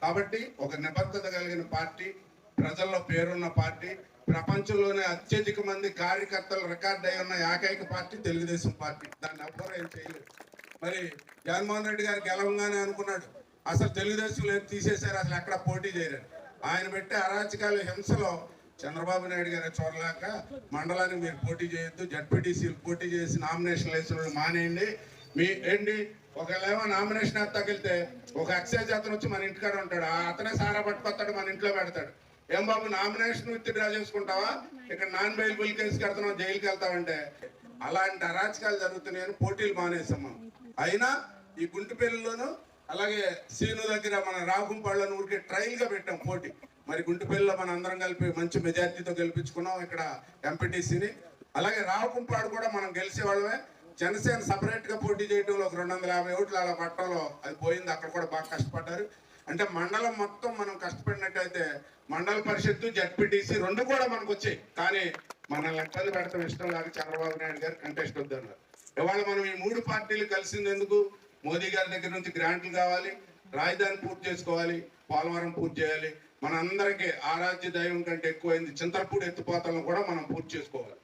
కాబట్టి ఒక నిబద్ధత కలిగిన పార్టీ, ప్రజల్లో పేరున్న పార్టీ, ప్రపంచంలోనే అత్యధిక మంది కార్యకర్తలు రికార్డ్ అయి ఉన్న ఏకైక పార్టీ తెలుగుదేశం పార్టీ. దాన్ని ఎవ్వరూ ఏం చేయలేదు. మరి జగన్మోహన్ రెడ్డి గారు గెలవంగానే అనుకున్నాడు అసలు తెలుగుదేశంలో తీసేశారు, అసలు ఎక్కడ పోటీ చేయలేదు. ఆయన పెట్టే అరాచకాలు, హింసలో చంద్రబాబు నాయుడు గారు చూడలేక మండలానికి మీరు పోటీ చేయొద్దు, జడ్పీటీసీలు పోటీ చేసి నామినేషన్ వేసిన మానేయండి. మీ ఏంటి ఒకవేళ నామినేషన్ ఎత్తాకెళ్తే ఒక ఎక్సైజ్ అతను వచ్చి మన ఇంటికాడ ఉంటాడు, అతనే సారా పట్టుకొస్తాడు, మన ఇంట్లో పెడతాడు. ఏం బాబు నామినేషన్ విత్డ్రా చేసుకుంటావా, ఇక్కడ నాన్ బెయిలబుల్ కేసు కడుతున్నావు, జైలుకి వెళ్తావంటే అలాంటి అరాచకాలు జరుగుతున్నాయని పోటీలు మానేసాం మనం. అయినా ఈ గుంటుపల్లిలోనూ అలాగే సీను దగ్గర మన రాగుంపాళ్ళను ఊరికే ట్రయల్ గా పెట్టాం పోటీ. మరి గుంటుపల్లిలో మన అందరం కలిపి మంచి మెజార్టీతో గెలిపించుకున్నాం ఇక్కడ ఎంపీటీసీని. అలాగే రావుకుంపాడు కూడా మనం గెలిచేవాళ్ళమే. జనసేన సపరేట్ గా పోటీ చేయడంలో ఒక 250 ఓట్లు అలా పట్టడంలో అది పోయింది. అక్కడ కూడా బాగా కష్టపడ్డారు. అంటే మండలం మొత్తం మనం కష్టపడినట్టయితే మండల పరిషత్తు, జడ్పీటీసీ రెండు కూడా మనకు వచ్చాయి. కానీ మనల్ని లెక్కలు పెడతాం ఇష్టం లేక చంద్రబాబు నాయుడు గారు కంటెస్ట్ వద్దన్నారు. ఇవాళ మనం ఈ 3 పార్టీలు కలిసింది ఎందుకు? మోదీ గారి దగ్గర నుంచి గ్రాంట్లు కావాలి, రాజధాని పూర్తి చేసుకోవాలి, పోలవరం పూర్తి చేయాలి, మన అందరికీ ఆరాధ్య దైవం కంటే ఎక్కువైంది చింతలపూడి ఎత్తిపోతలను కూడా మనం పూర్తి చేసుకోవాలి.